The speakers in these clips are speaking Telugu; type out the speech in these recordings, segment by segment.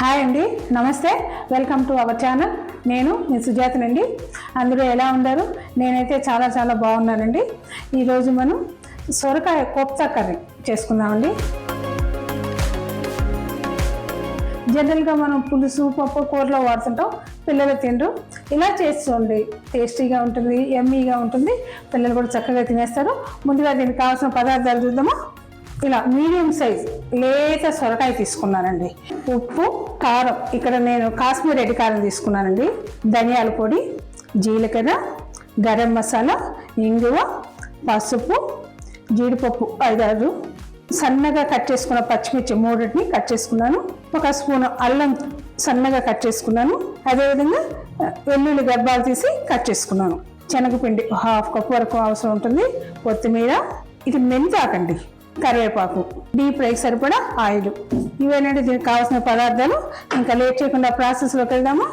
హాయ్ అండి, నమస్తే. Welcome to our channel. నేను మీ సుజాతనండి. అందరూ ఎలా ఉన్నారు? నేనైతే చాలా చాలా బాగున్నానండి. ఈరోజు మనం సొరకాయ కోప్తా కర్రీ చేసుకుందామండి. జనరల్గా మనం పులుసు, పప్పు, కూరలో వాడుతుంటాం. పిల్లలు తినరు. ఇలా చేస్తుంది, టేస్టీగా ఉంటుంది, యమ్మీగా ఉంటుంది. పిల్లలు కూడా చక్కగా తినేస్తారు. ముందుగా దీనికి కావాల్సిన పదార్థాలు చూద్దామా. ఇలా మీడియం సైజ్ లేత సొరకాయ తీసుకున్నానండి. ఉప్పు, కారం, ఇక్కడ నేను కాశ్మీర్ రెడ్డి కారం తీసుకున్నానండి. ధనియాల పొడి, జీలకర్ర, గరం మసాలా, ఇంగువ, పసుపు, జీడిపప్పు 5-6, సన్నగా కట్ చేసుకున్న పచ్చిమిర్చి 3 కట్ చేసుకున్నాను. 1 స్పూన్ అల్లం సన్నగా కట్ చేసుకున్నాను. అదేవిధంగా వెల్లుల్లి గర్భాలు తీసి కట్ చేసుకున్నాను. శనగపిండి 1/2 కప్ వరకు అవసరం ఉంటుంది. కొత్తిమీర, ఇది మెంతాకండి, కరివేపాకు, డీప్ ఫ్రైకి సరిపడా ఆయిల్. ఇవేనంటే దీనికి కావాల్సిన పదార్థాలు. ఇంకా లేట్ చేయకుండా ప్రాసెస్లోకి వెళ్దామా.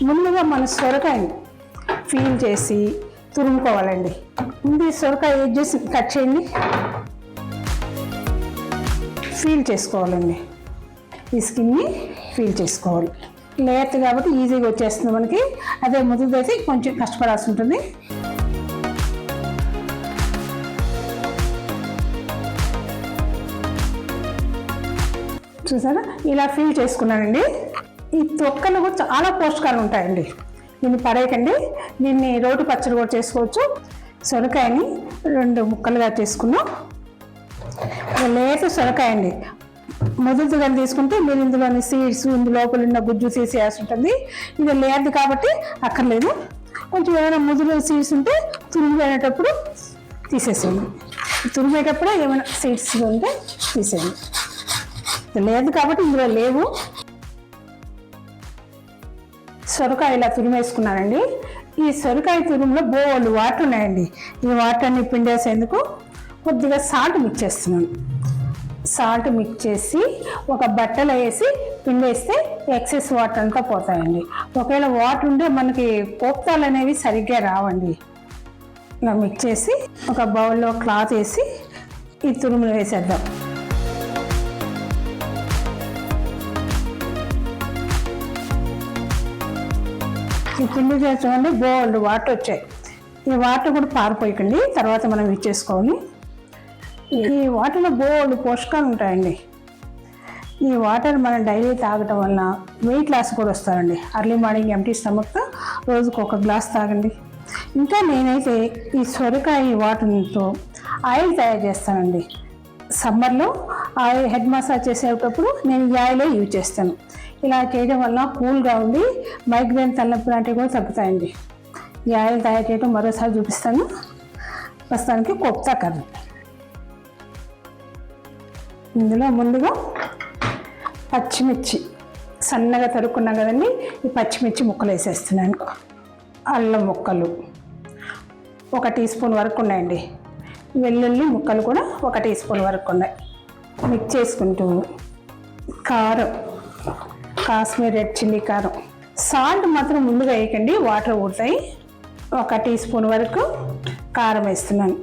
ముందుగా మన సొరకాయని ఫీల్ చేసి తురుముకోవాలండి. ముందు సొరకాయ చేసి కట్ చేయండి, ఫీల్ చేసుకోవాలండి. ఈ స్కిన్ని ఫీల్ చేసుకోవాలి. లేత కాబట్టి ఈజీగా వచ్చేస్తుంది మనకి. అదే ముదుదైతే కొంచెం కష్టపడాల్సి ఉంటుంది. చూసారా, ఇలా ఫీల్ చేసుకున్నానండి. ఈ తొక్కలు కూడా చాలా పోషకాలు ఉంటాయండి. దీన్ని పడేయకండి. దీన్ని రోటి పచ్చడి కూడా చేసుకోవచ్చు. సొరకాయని 2 ముక్కలుగా చేసుకున్నాం. లేత సొరకాయ అండి. ముదురుగా తీసుకుంటే మీరు ఇందులోని సీడ్స్, ఇందు లోపల ఉన్న గుజ్జు తీసేయాల్సి ఉంటుంది. ఇది లేదు కాబట్టి అక్కర్లేదు. కొంచెం ఏమైనా ముదురు సీడ్స్ ఉంటే తురిమేటప్పుడు తీసేసేయండి. తురిమేటప్పుడే ఏమైనా సీడ్స్ ఉంటే తీసేయండి. లేదు కాబట్టి ఇందులో లేవు. సొరకాయ ఇలా తురిమేసుకున్నానండి. ఈ సొరకాయ తురుములో బోళ్ళు వాటర్ ఉన్నాయండి. ఈ వాటర్ని పిండేసేందుకు కొద్దిగా సాల్ట్ మిక్స్ చేస్తున్నాను. సాల్ట్ మిక్స్ చేసి ఒక బట్టలో వేసి పిండేస్తే ఎక్సెస్ వాటర్ అంతా పోతాయండి. ఒకవేళ వాటర్ ఉంటే మనకి కోప్తాలు అనేవి సరిగ్గా రావండి. ఇలా మిక్స్ చేసి ఒక బౌల్లో క్లాత్ వేసి ఈ తురుములు వేసేద్దాం. ఈ పిండి చేసామండి, బోల్డ్ వాటర్ వచ్చాయి. ఈ వాటర్ కూడా పారిపోయకండి, తర్వాత మనం ఇచ్చేసుకోవాలి. ఈ వాటర్లో బోల్డ్ పోషకాలు ఉంటాయండి. ఈ వాటర్ మనం డైలీ తాగటం వల్ల వెయిట్ లాస్ కూడా వస్తారండి. అర్లీ మార్నింగ్ ఎంటీ స్టమక్తో రోజుకు 1 గ్లాస్ తాగండి. ఇంకా నేనైతే ఈ సొరకాయ వాటర్తో ఆయిల్ తయారు చేస్తానండి. సమ్మర్లో ఆయిల్ హెడ్ మసాజ్ చేసేటప్పుడు నేను ఈ ఆయిలే యూజ్ చేస్తాను. ఇలా చేయడం వల్ల కూల్గా ఉండి మైగ్రేన్, తలనొప్పి లాంటివి కూడా తగ్గుతాయండి. ఈ ఆయిల్ తయారు చేయడం మరోసారి చూపిస్తాను. ప్రస్తుతానికి కోప్తా కర్రీ. ఇందులో ముందుగా పచ్చిమిర్చి సన్నగా తరుక్కున్నాం కదండి. ఈ పచ్చిమిర్చి ముక్కలు వేసేస్తున్నాను. అల్లం ముక్కలు 1 టీ స్పూన్ వరకు ఉన్నాయండి. వెల్లుల్లి ముక్కలు కూడా 1 టీ స్పూన్ వరకు ఉన్నాయి. మిక్స్ చేసుకుంటూ కారం, కాశ్మీర్ రెడ్ చిల్లీ కారం, సాల్ట్ మాత్రం ముందుగా వేయకండి, వాటర్ ఊడతాయి. 1 టీ స్పూన్ వరకు కారం వేస్తున్నాను.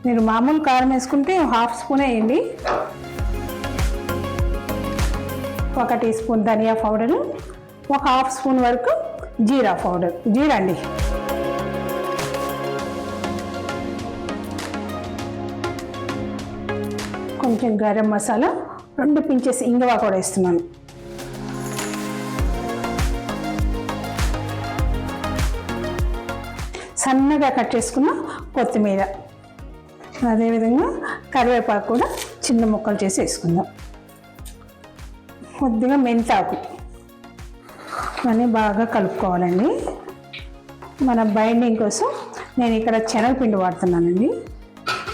మీరు మామూలు కారం వేసుకుంటే 1/2 స్పూన్ వేయండి. 1 టీ స్పూన్ ధనియా పౌడరు, 1/2 స్పూన్ వరకు జీరా పౌడర్, జీరా అండి. కొంచెం గరం మసాలా, 2 పించెస్ ఇంగువ కూడా వేస్తున్నాను. సన్నగా కట్ చేసుకున్న కొత్తిమీర, అదేవిధంగా కరివేపాకు కూడా చిన్న ముక్కలు చేసి వేసుకుందాం. కొద్దిగా మెంతాకు అని బాగా కలుపుకోవాలండి. మన బైండింగ్ కోసం నేను ఇక్కడ శనగపిండి వాడుతున్నానండి.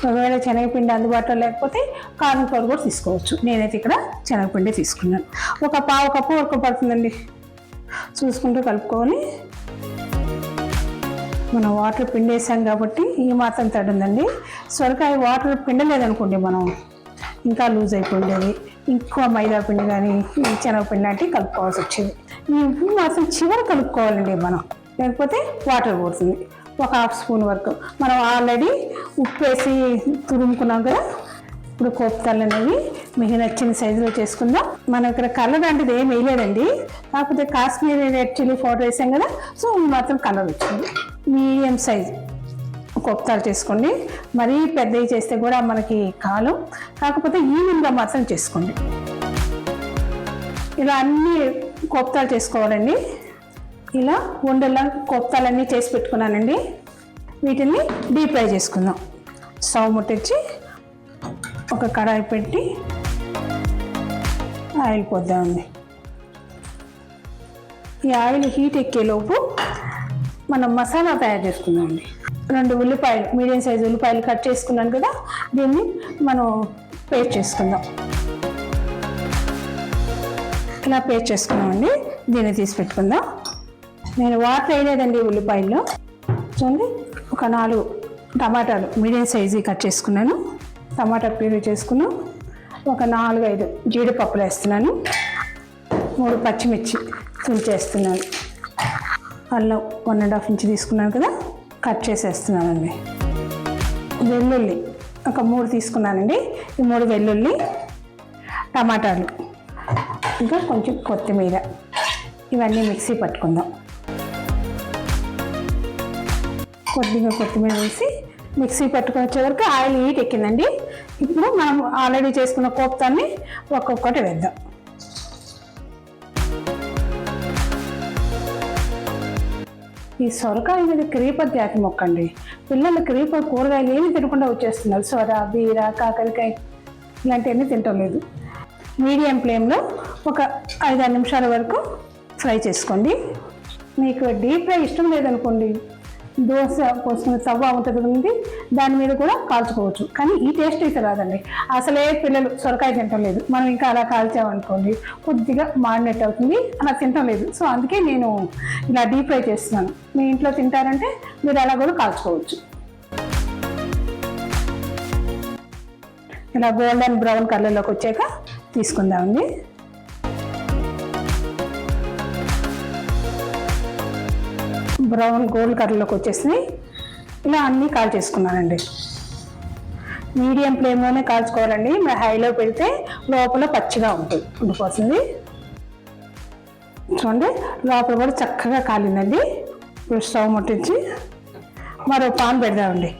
ఒకవేళ శనగపిండి అందుబాటులో లేకపోతే కార్న్ ఫ్లోర్ కూడా తీసుకోవచ్చు. నేనైతే ఇక్కడ శనగపిండి తీసుకున్నాను. 1/4 కప్పు వరకు పడుతుందండి. చూసుకుంటూ కలుపుకోవాలి. మనం వాటర్ పిండేసాం కాబట్టి ఈ మాత్రం తడుందండి. సొరకాయ వాటర్ పిండలేదనుకోండి, మనం ఇంకా లూజ్ అయిపోయింది. ఇంకో మైదా పిండి కానీ శనగపిండి లాంటివి కలుపుకోవాల్సి వచ్చేది. ఈ ఉప్పు మాత్రం చివరి కలుపుకోవాలండి మనం, లేకపోతే వాటర్ పోతుంది. 1/2 స్పూన్ వరకు మనం ఆల్రెడీ ఉప్పు వేసి తురుముకున్నాం కదా, ఇప్పుడు కోప్తాలు అనేవి మీకు నచ్చిన సైజులో చేసుకుందాం. మనం ఇక్కడ కలర్ అంటే ఏం వేయలేదండి, కాకపోతే కాశ్మీరీ రెడ్ చిల్లీ పౌడర్ వేసాం కదా, సో మాత్రం కలర్ వచ్చింది. మీడియం సైజ్ కోప్తాలు చేసుకోండి. మరీ పెద్దవి చేస్తే కూడా మనకి కాలం, కాకపోతే ఈవెన్గా మాత్రం చేసుకోండి. ఇలా అన్ని కోప్తాలు చేసుకోవాలండి. ఇలా ఉండేలా కోప్తాలన్నీ చేసి పెట్టుకున్నానండి. వీటిని డీప్ ఫ్రై చేసుకుందాం. స్టవ్ ముట్టించి ఒక కడాయి పెట్టి ఆయిల్ పోద్దామండి. ఈ ఆయిల్ హీట్ ఎక్కేలోపు మనం మసాలా తయారు చేసుకుందామండి. 2 ఉల్లిపాయలు, మీడియం సైజు ఉల్లిపాయలు కట్ చేసుకున్నాను కదా, దీన్ని మనం పేస్ట్ చేసుకుందాం. ఇలా పేస్ట్ చేసుకున్నామండి. దీన్ని తీసి పెట్టుకుందాం. నేను వాటర్ వేయలేదండి ఉల్లిపాయల్లో. చూడండి, ఒక 4 టమాటాలు మీడియం సైజు కట్ చేసుకున్నాను. టమాటా ప్యూరీ చేసుకున్నాను. ఒక 4-5 జీడిపప్పులు వేస్తున్నాను. 3 పచ్చిమిర్చి తుంచేస్తున్నాను. అల్లం 1.5 ఇంచ్ తీసుకున్నాను కదా, కట్ చేసేస్తున్నానండి. వెల్లుల్లి ఒక 3 తీసుకున్నానండి. ఈ 3 వెల్లుల్లి, టమాటాలు, ఇంకా కొంచెం కొత్తిమీర, ఇవన్నీ మిక్సీ పట్టుకుందాం. కొద్దిగా కొత్తిమీర వేసి మిక్సీ పట్టుకొచ్చే వరకు ఆయిల్ హీట్ ఎక్కిందండి. ఇప్పుడు మనం ఆల్రెడీ చేసుకున్న కోప్తాన్ని ఒక్కొక్కటి వేద్దాం. ఈ సొరకాయ అనేది క్రీపర్ జాతి మొక్క అండి. పిల్లలు క్రీపర్ కూరగాయలు ఏమి తినకుండా వచ్చేస్తున్నారు. సొర, బీర, కాకరకాయ ఇలాంటివన్నీ తింటం లేదు. మీడియం ఫ్లేమ్లో ఒక 5-6 నిమిషాల వరకు ఫ్రై చేసుకోండి. మీకు డీప్ ఫ్రై ఇష్టం లేదనుకోండి, దోశ పోసుకునే తవ్వ ఉంటుంది కదండి, దాని మీద కూడా కాల్చుకోవచ్చు. కానీ ఈ టేస్ట్ అయితే రాదండి. అసలే పిల్లలు సొరకాయ తింటం లేదు. మనం ఇంకా అలా కాల్చామనుకోండి కొద్దిగా మాడినట్టు అవుతుంది, అలా తింటం లేదు. సో అందుకే నేను ఇలా డీప్ ఫ్రై చేస్తున్నాను. మీ ఇంట్లో తింటారంటే మీరు అలా కూడా కాల్చుకోవచ్చు. ఇలా గోల్డెన్ బ్రౌన్ కలర్లోకి వచ్చాక తీసుకుందామండి. బ్రౌన్ గోల్డ్ కలర్లోకి వచ్చేసినాయి. ఇలా అన్నీ కాల్చేసుకున్నానండి. మీడియం ఫ్లేమ్లోనే కాల్చుకోవాలండి. మరి హైలో పెడితే లోపల పచ్చిగా ఉండిపోతుంది. చూడండి, లోపల కూడా చక్కగా కాలిందండి. ఇప్పుడు స్టవ్ ముట్టించి మరో పాన్ పెడదామండి.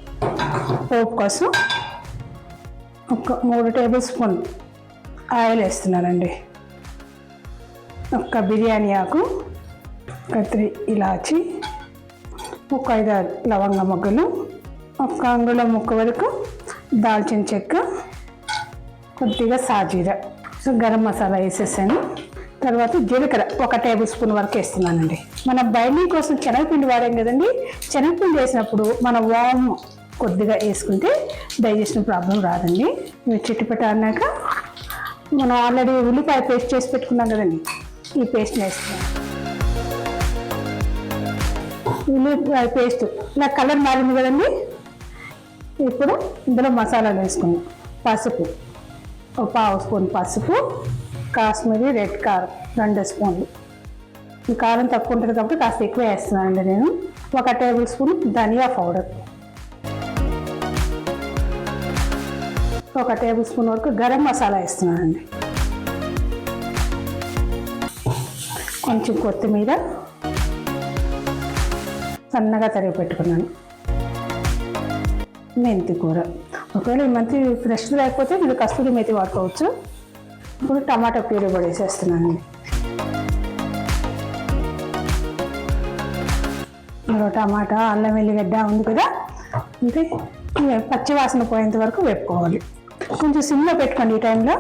పోపు కోసం ఒక 3 టేబుల్ స్పూన్ ఆయిల్ వేస్తున్నానండి. ఒక బిర్యానీ ఆకు, ఒక 3 ఇలాచి, ఒక 5-6 లవంగ మొగ్గలు, ఒక అంగుళం ముక్క వరకు దాల్చిన చెక్క, కొద్దిగా సాజీరా, సో గరం మసాలా వేసేసాను. తర్వాత జీలకర్ర 1 టేబుల్ స్పూన్ వరకు వేస్తున్నానండి. మనం బైండింగ్ కోసం శనగపిండి వాడాం కదండి. శనగపిండి వేసినప్పుడు మన వామ్ కొద్దిగా వేసుకుంటే డైజెషన్ ప్రాబ్లం రాదండి. ఇవి చిట్టుపెట్ట అన్నాక మనం ఆల్రెడీ ఉల్లిపాయ పేస్ట్ చేసి పెట్టుకున్నాం కదండి, ఈ పేస్ట్ వేస్తున్నాం. ఉల్లిపాయ పేస్ట్ ఇలా కలర్ మారింది కదండి. ఇప్పుడు ఇందులో మసాలాలు వేసుకున్నాం. పసుపు 1/2 స్పూన్ పసుపు, కాశ్మీరీ రెడ్ కారం 2 స్పూన్లు. ఈ కారం తక్కువ ఉంటుంది కాబట్టి కాస్త ఎక్కువ వేస్తున్నానండి నేను. 1 టేబుల్ స్పూన్ ధనియా పౌడర్, 1 టేబుల్ స్పూన్ వరకు గరం మసాలా వేస్తున్నానండి. కొంచెం కొత్తిమీర సన్నగా తరిగి పెట్టుకున్నాను. మెంతి కూర, ఒకవేళ ఈ మెంతి ఫ్రెష్ లేకపోతే మీరు కస్తూరి మేతి వాడుకోవచ్చు. ఇప్పుడు టమాటా ప్యూరీ కూడా వేసేస్తున్నాను. మరో టమాటా, అల్లం వెల్లిగడ్డ ఉంది కదా, అంటే పచ్చి వాసన పోయేంత వరకు వేపుకోవాలి. కొంచెం సిమ్లో పెట్టుకోండి. ఈ టైంలో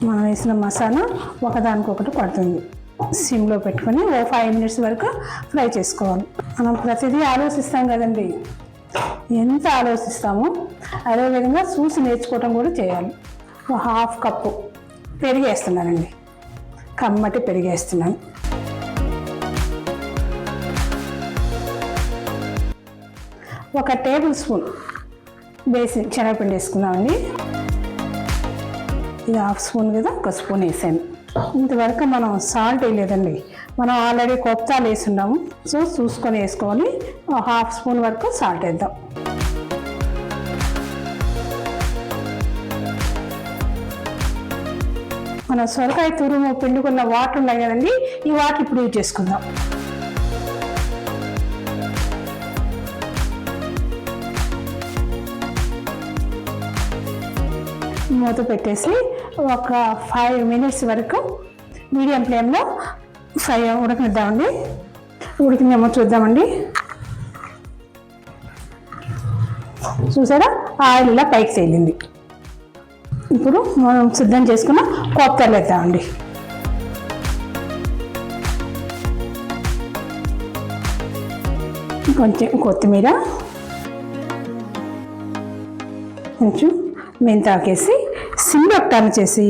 మనం వేసిన మసాలా ఒకదానికొకటి పడుతుంది. సిమ్లో పెట్టుకొని 5 మినిట్స్ వరకు ఫ్రై చేసుకోవాలి. మనం ప్రతిదీ ఆలోచిస్తాం కదండి, ఎంత ఆలోచిస్తామో అదేవిధంగా చూసి నేర్చుకోవటం కూడా చేయాలి. 1/2 కప్పు పెరుగు వేస్తున్నానండి. కమ్మటి పెరుగు వేస్తున్నాను. ఒక టేబుల్ స్పూన్ వేసి శనగపిండి వేసుకున్నామండి. ఇది 1/2 స్పూన్ కదా, 1 స్పూన్ వేసాను. ఇంతవరకు మనం సాల్ట్ వేయలేదండి, మనం ఆల్రెడీ కొత్తాలు వేసున్నాము. సో చూసుకొని వేసుకోవాలి. 1/2 స్పూన్ వరకు సాల్ట్ వేద్దాం. మన సొరకాయ తురుము పిండుకున్న వాటర్ ఉన్నాయి కదండి, ఈ వాటర్ ఇప్పుడు యూజ్ చేసుకుందాం. మూత పెట్టేసి ఒక 5 minutes వరకు మీడియం ఫ్లేమ్లో ఉడకనిద్దామండి. ఉడికిందేమో చూద్దామండి. చూసారా, ఆయిల్ ఇలా పైకి తేలింది. ఇప్పుడు మనం సిద్ధం చేసుకున్న కోప్తాలు వేద్దామండి. కొంచెం కొత్తిమీర, కొంచెం మెంతాకేసి సిమ్లో టర్న్ చేసి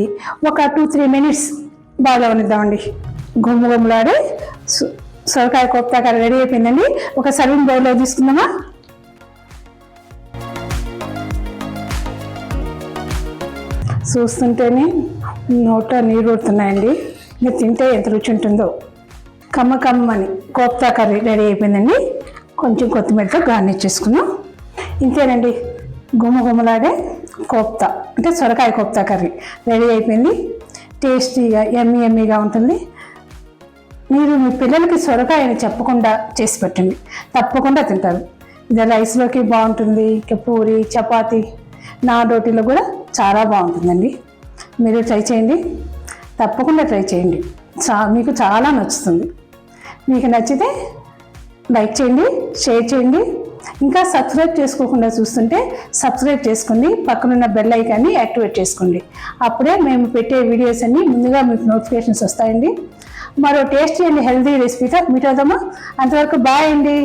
ఒక 2-3 minutes బాగా వనిద్దామండి. గుమ్ములాడే సొరకాయ కోప్తా కర్రీ రెడీ అయిపోయిందండి. ఒక సర్వింగ్ బౌల్లో తీసుకుందామా. చూస్తుంటేనే నోట్లో నీరు ఊరుతున్నాయండి. మీరు తింటే ఎంత రుచి ఉంటుందో. కమ్మని కోప్తా కర్రీ రెడీ అయిపోయిందండి. కొంచెం కొత్తిమీరతో గార్నిష్ చేసుకున్నాం. ఇంతేనండి, గుమ్మలాడే కోప్తా అంటే సొరకాయ కోప్తా కర్రీ రెడీ అయిపోయింది. టేస్టీగా ఎమ్మీగా ఉంటుంది. మీరు మీ పిల్లలకి సొరకాయని చెప్పకుండా చేసి పెట్టండి, తప్పకుండా తింటారు. ఇది రైస్లోకి బాగుంటుంది, పూరి, చపాతీ, రోటీలో కూడా చాలా బాగుంటుందండి. మీరు ట్రై చేయండి, తప్పకుండా ట్రై చేయండి. మీకు చాలా నచ్చుతుంది. మీకు నచ్చితే లైక్ చేయండి, షేర్ చేయండి. ఇంకా సబ్స్క్రైబ్ చేసుకోకుండా చూస్తుంటే సబ్స్క్రైబ్ చేసుకోండి. పక్కనున్న బెల్ ఐకాన్ని యాక్టివేట్ చేసుకోండి. అప్పుడే మేము పెట్టే వీడియోస్ అన్నీ ముందుగా మీకు నోటిఫికేషన్స్ వస్తాయండి. మరో టేస్టీ అండ్ హెల్తీ రెసిపీతో మీట్ అవుదామా. అంతవరకు బాయ్ అండి.